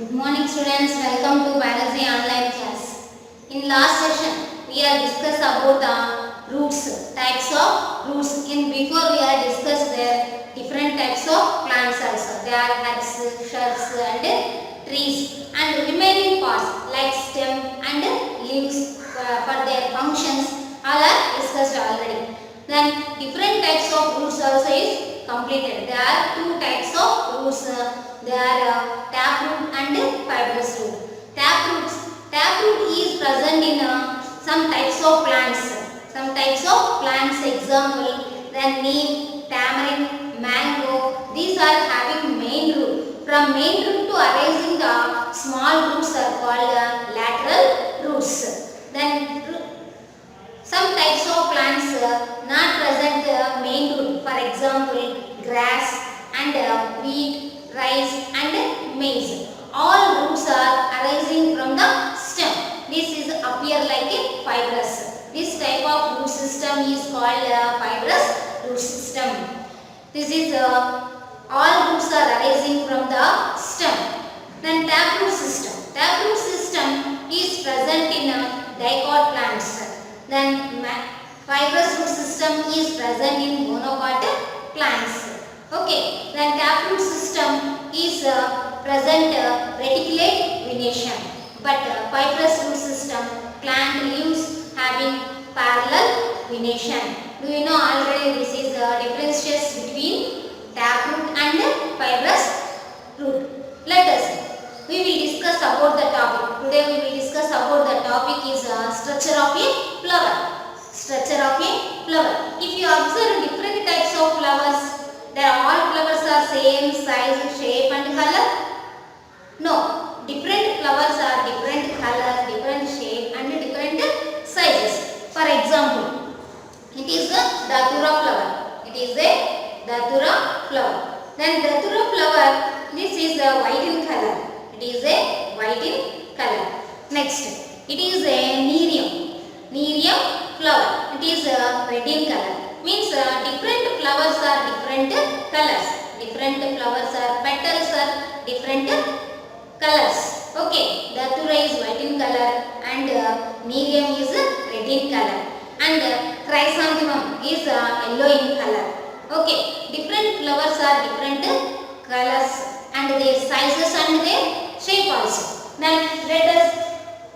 Good morning students, welcome to biology online class. In last session, we have discussed about the roots, types of roots. Before we have discussed the different types of plants also. There are herbs, shrubs and trees, and remaining parts like stem and leaves for their functions all are discussed already. Then different types of roots also is completed. There are two types of roots. They are taproot and fibrous root. Taproot is present in some types of plants. Some types of plants, example, then neem, tamarind, mango. These are having main root. From main root to arising the small roots are called lateral roots. Then some types of plants not present main root. For example, grass and wheat, rice and maize. All roots are arising from the stem. This is appear like a fibrous. This type of root system is called fibrous root system. This is all roots are arising from the stem. Then taproot system. Taproot system is present in dicot plants. Then fibrous root system is present in monocot plants. Okay, then taproot system is present reticulate venation, but fibrous root system plant leaves having parallel venation. Do you know already this is the differences between taproot and fibrous root? Let us see. We will discuss about the topic. Today we will discuss about the topic is structure of a flower. Structure of a flower. If you observe different types of flowers, all flowers are same size, shape and color? No. Different flowers are different color, different shape and different sizes. For example, it is a datura flower. It is a datura flower. Then datura flower, this is a white in color. It is a white in color. Next, it is a nerium. Nerium flower. It is a red in color. Means different flowers are different colors. Different flowers are petals are different colors. Okay, datura is white in color and nerium is red in color and chrysanthemum is yellow in color. Okay, different flowers are different colors and their sizes and their shape also. Then let us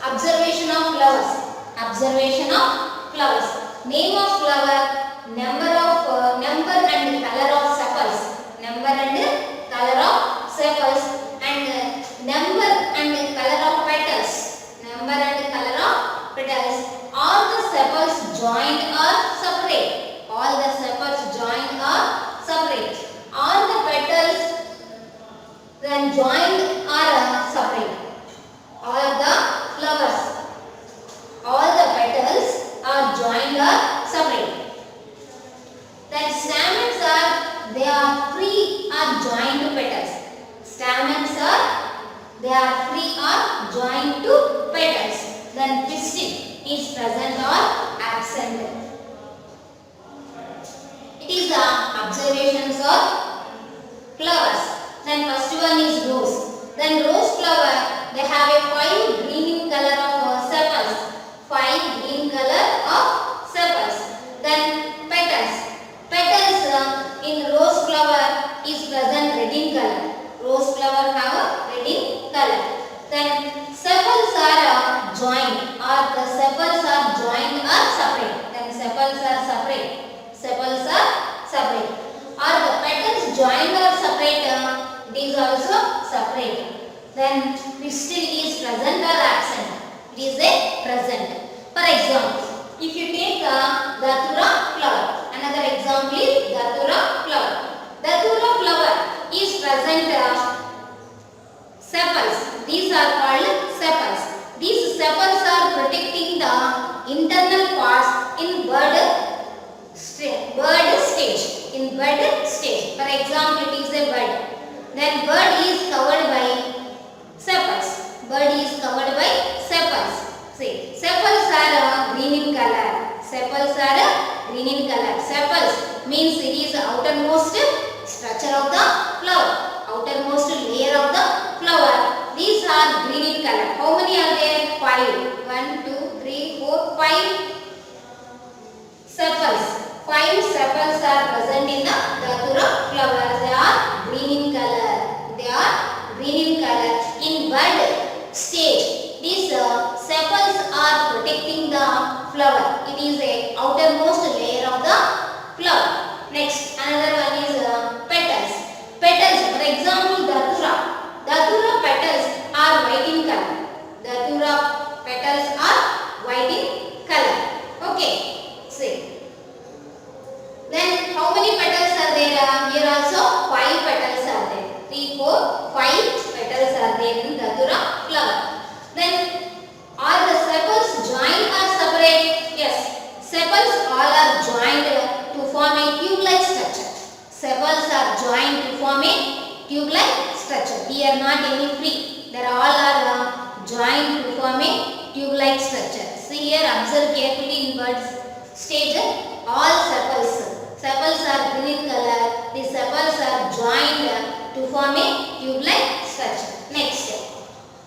observation of flowers. Observation of flowers. Name of flower. Number and color of sepals. Number and color of sepals and number and color of petals. Number and color of petals. All the sepals joined or separate. All the sepals joined or separate. All the petals then joined or separate. All the flowers. All the petals are joined or separate. Then stamens are, they are free or joined to petals. Stamens are, they are free or joined to petals. Then pistil is present or absent. It is the observations of flowers. Then first one is rose. Then rose flower, they have a 5 green in color of sepals. 5 green color of sepals. Then petals. Petals in rose flower is present red in color. Rose flower have red in color. Then sepals are joined or the sepals are joined or separate. Then sepals are separate. Sepals are separate. Or the petals joined or separate, it is also separate. Then pistil is present or absent. It is a present. For example, if you take a datura flower. Another example is datura flower. Datura flower is present sepals. These are called sepals. These sepals are protecting the internal parts in bud stage. In bud stage. For example, it is a bud. Then bud is covered by sepals. Bud is covered by sepals. See, sepals are green in color. Sepals are green in color. Sepals means it is the outermost structure of the flower. Outermost layer of the flower. These are green in color. How many are there? 5. 1, 2, 3, 4, 5 sepals. 5 sepals are present in the Datura flower. They are green in color. They are green in color. In bud stage, these sepals are protecting the flower. It is a outermost layer of the flower. Next, another one is petals. Petals, for example, Datura. Datura petals are white in color. Datura petals are white in color. Okay, see. Then how many petals are there? Here also 5 petals are there. 3, 4, 5 petals are there in Datura flower. Then are the sepals joined or separate? Yes, sepals all are joined to form a tube-like structure. Sepals are joined to form a tube-like structure. Here not any free. They all are joined to form a tube-like structure. See here, observe carefully in bud stage. All sepals are green in color. The sepals are joined to form a tube-like structure. Next,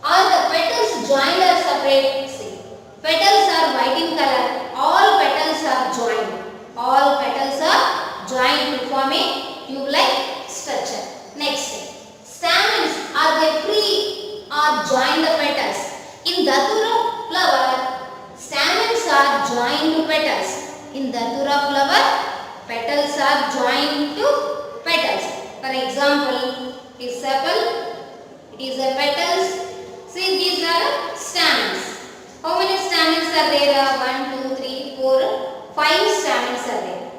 are the petals joined or separate? See, petals are white in color. All petals are joined. All petals are joined to form a tube-like structure. Next, stamens, are they free or joined the petals? In Datura flower, stamens are joined to petals. In Datura flower, petals are joined to petals. For example, this sepal, it is a petals. See, these are stamens. How many stamens are there? 1, 2, 3, 4, 5 stamens are there.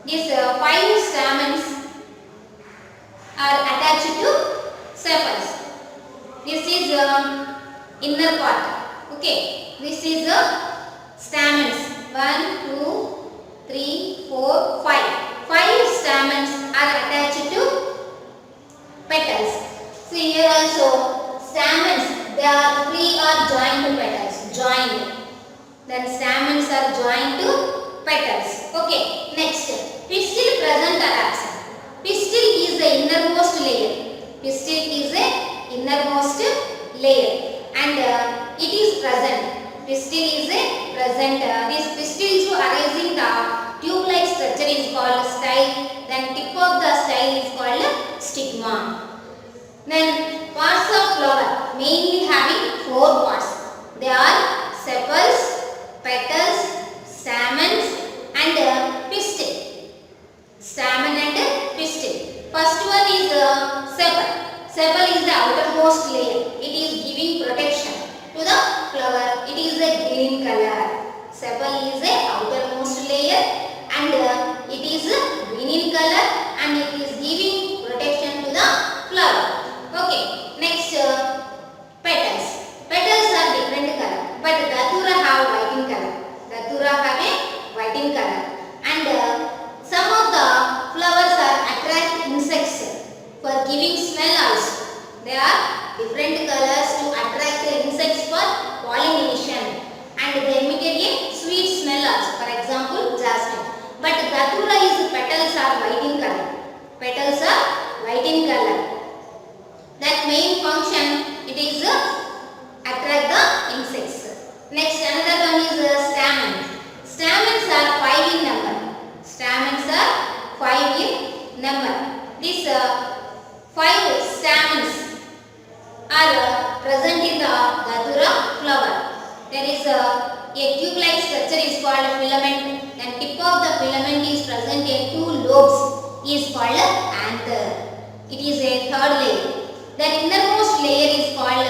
These 5 stamens are attached to sepals. This is inner part. Okay, this is stamens. 1, 2, 3, 4, 5. 5 stamens are attached to petals. See here also, stamens, they are free or joined to petals. Joined. Then stamens are joined to petals. Okay, next, pistil present or absent. Pistil is the innermost layer. Pistil is the innermost layer and it is present. Pistil is a present. This pistil arising the tube-like structure is called style. Then tip of the style is called stigma. Then parts of flower mainly having 4 parts. They are sepals, petals, stamens and pistil. Stamen and pistil. First one is sepal. Sepal is the outermost layer. It is giving protection to the flower. It is a green color. Sepal is a outermost layer and it is green in color and it is giving protection to the flower. Okay, next petals. Petals are different color, but Datura have white in color. Datura have a white in color and some of the flowers are attract insects for giving smell also. They are different colors to attract the insects for pollination and they emit a sweet smell also. For example, jasmine. But Datura is petals are white in color. Petals are white in color. That main function it is attract the insects. Next another one is stamen. Stamens are 5 in number. Stamens are 5 in number. These 5 stamens are present in the Datura flower. There is a tube-like structure is called filament and tip of the filament is present in 2 lobes is called anther. It is a third layer. The innermost layer is called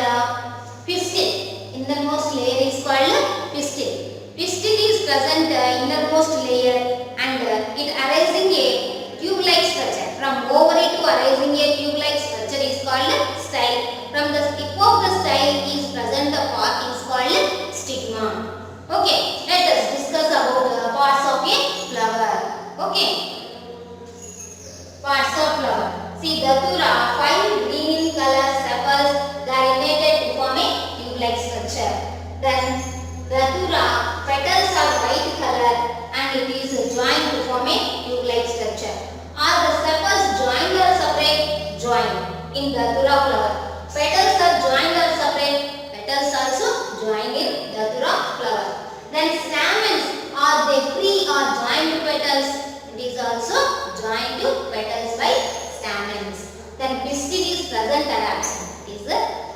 pistil. Innermost layer is called pistil. Pistil is present innermost layer and it arising a tube-like structure. From ovary to arising a tube-like structure is called style. From the tip of the style is present the part is called stigma. Okay, let us discuss about the parts of a flower. Okay, parts of flower. See, Datura 5 green in color sepals, they are united to form a tube-like structure. Then Datura petals are white color and it is joined to form a tube-like structure. Are the sepals joined or separate? Joined. In Datura flower, petals are joined or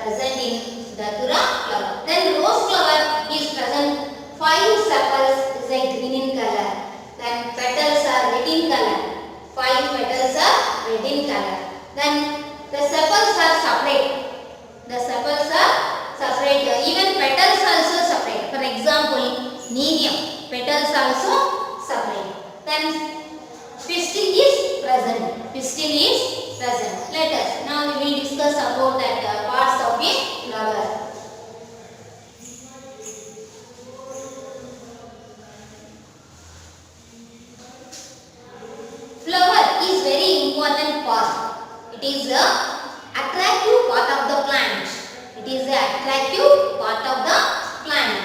present in Datura flower. Then rose flower is present 5 sepals is a green in color. Then petals are red in color. 5 petals are red in color. Then the sepals are separate. The sepals are separate. Even petals also separate. For example, Nereum. Petals also separate. Then pistil is present. Pistil is present. Let us now we will discuss about that parts of a flower. Flower is very important part. It is a attractive part of the plant. It is a attractive part of the plant.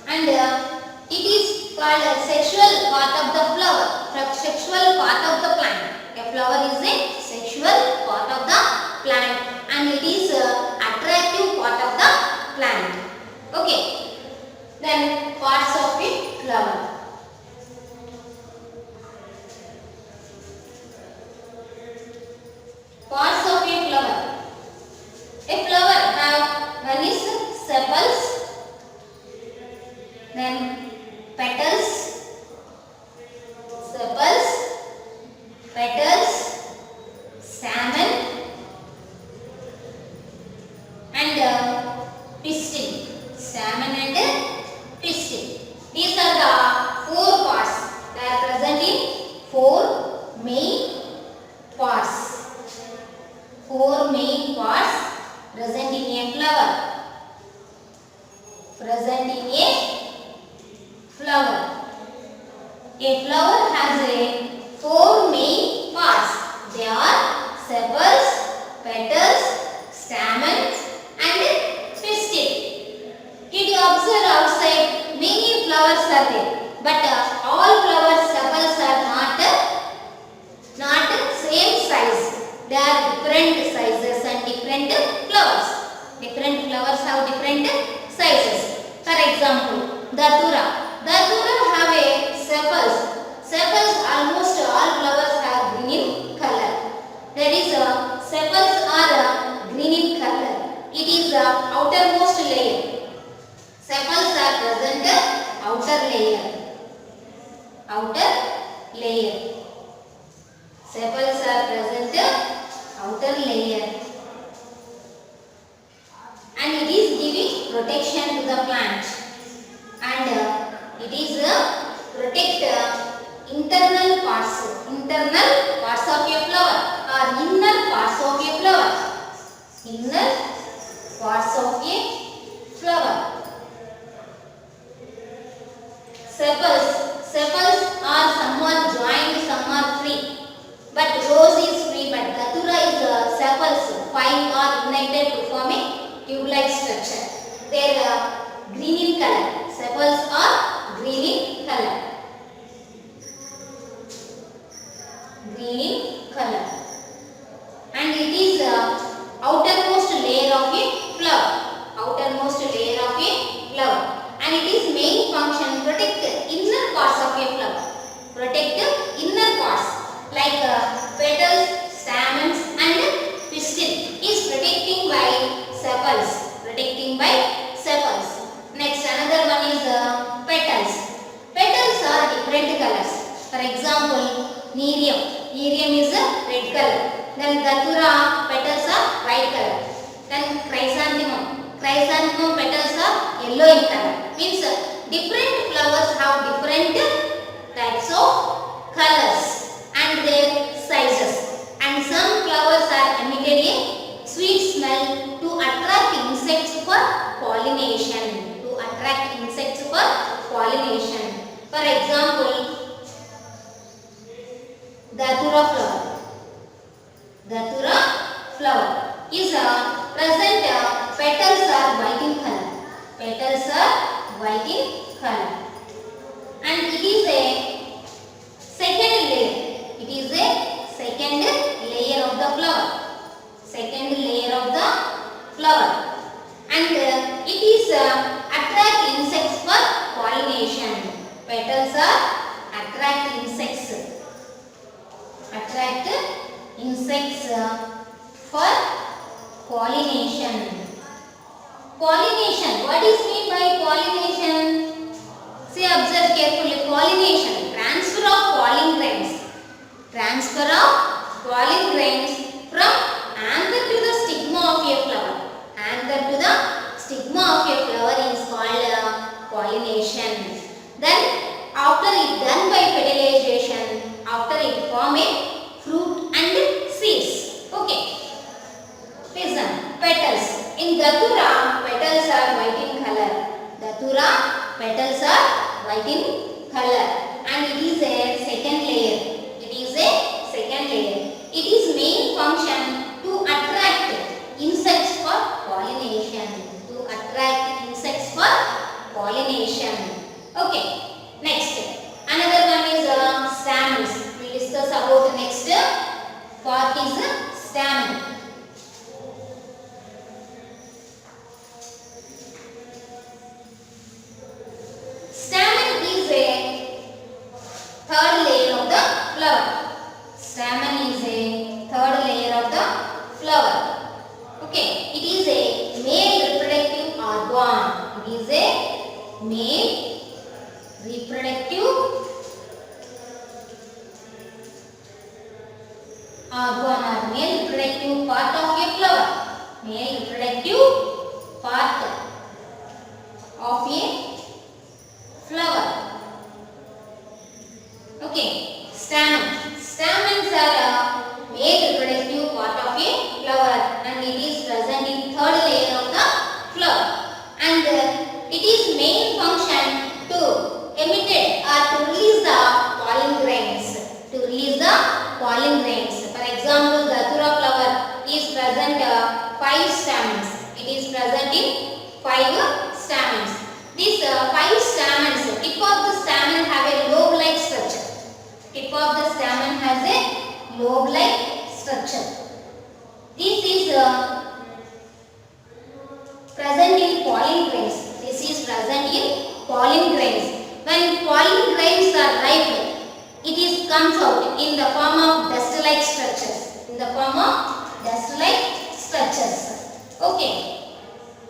And it is called a sexual part of the flower. Sexual part of the plant. A flower is a sexual part of the plant, and it is a attractive part of the plant. Okay. Then parts of a flower. Parts of a flower. A flower have one is sepals, then petals, sepals, petals, stamen, and pistil. Stamen and pistil. These are the 4 parts. They are present in 4 main parts. 4 main parts present in a flower. Present in a flower. A flower has a 4 main parts. They are sepals, petals, stamens and pistil. Did you observe outside many flowers are there, but all flowers sepals are not same size. They are different sizes and different flowers. Different flowers have different sizes. For example, Datura. Datura have a sepals. Sepals almost all flowers have green in color. There is a sepals are green in color. It is outermost layer. Sepals are present outer layer. Outer layer. Sepals are present outer layer. And it is giving protection to the plant. And it is protect internal parts. Internal parts of a flower or inner parts of a flower. Inner parts of a flower. Sepals are some are joined, some are free. But rose is free, but Datura is sepals. 5 are united to form a tube-like structure. They are green in color. Sepals are green in color. Green in color. And it is outermost layer of a flower. Outermost layer of a flower. And it is main function protect inner parts of a flower. Protect inner parts like petals, stamens and pistil is protecting by sepals. Protecting by sepals. Next another one is petals. Petals are different colors. For example, Nereum. Nereum is a red color. Then Datura petals are white color. Then Chrysanthemum. Chrysanthemum petals are yellow in color. Means different flowers have different types of colors and their sizes. And some flowers are emitted a sweet smell to attract insects for pollination. To attract insects for pollination. For example, Datura flower. Datura flower is present petals are white in color. Petals are white in color. And it is a second layer. It is a second layer of the flower. Second layer of the flower. And it is attract insects for pollination. Petals are attract insects. Attract insects for pollination. Pollination. What is mean by pollination? See, observe carefully. Pollination. Transfer of pollen grains. Transfer of pollen grains from anther to the stigma of a flower. Anther to the stigma of a flower is called pollination. Then after it done by fertilization, after it form a fruit and seeds. Okay. Listen. Petals. In Datura, petals are white in color. Datura, petals are white in color. And it is a second layer. It is a second layer. It is main function to attract insects for pollination. To attract insects for pollination. Okay. Next. Another one is stamens. We discuss about the next part is stamen. Stamen is a third layer of the flower. Stamen is a third layer of the flower. Okay, it is a male reproductive organ. It is a male reproductive organ or male reproductive part of a flower. Male reproductive part of a flower. Okay, stamen. Stamens are a male reproductive part of a flower and it is present in third layer of the flower. And it is main function to emit or to release the pollen grains. To release the pollen grains. For example, the Datura flower is present 5 stamens. It is present in 5 stamens. These 5 stamens, tip of the stamen have a lobe-like structure. Tip of the stamen has a lobe-like structure. This is present in pollen grains. This is present in pollen grains. When pollen grains are ripe, it comes out in the form of dust-like structures. In the form of dust-like structures. Okay.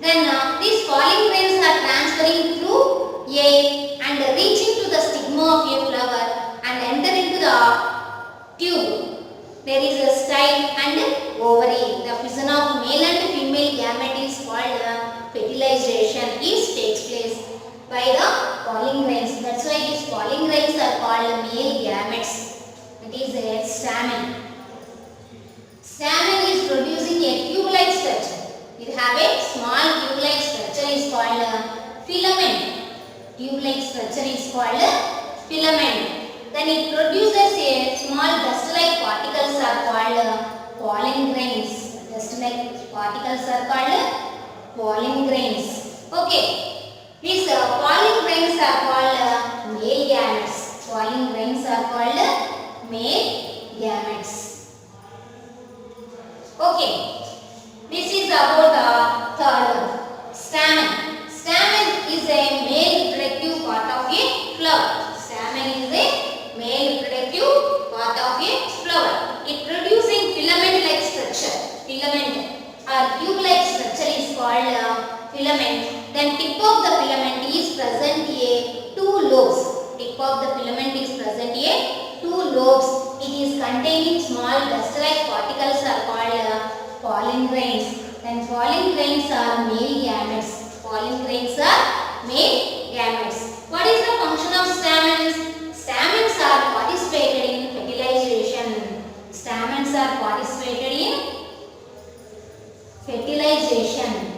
Then these pollen grains are transferring through air and reaching to the stigma of a flower and enter into the tube. There is a style and ovary. The fission of male and female gamete is called fertilization. This takes place by the pollen grains. That's why these pollen grains are called male gametes. It is a stamen. Stamen is producing a tube-like structure. It have a small tube-like structure is called filament. Tube-like structure is called filament. Then it produces a small dust-like particles are called pollen grains. Dust-like particles are called pollen grains. Okay. These pollen grains are called male gametes. Pollen grains are called male gametes. Okay. This is about the third one. Stamen. Stamen is a male reproductive part of a flower. Stamen is a male reproductive part of a flower. It producing filament-like structure. Filament or tube-like structure is called filament. Then tip of the filament is present a 2 lobes. Tip of the filament is present a 2 lobes. It is containing small dust-like particles are called pollen grains. Then pollen grains are male gametes. Pollen grains are male gametes. What is the function of stamens? Stamens are participated in fertilization. Stamens are participated in fertilization.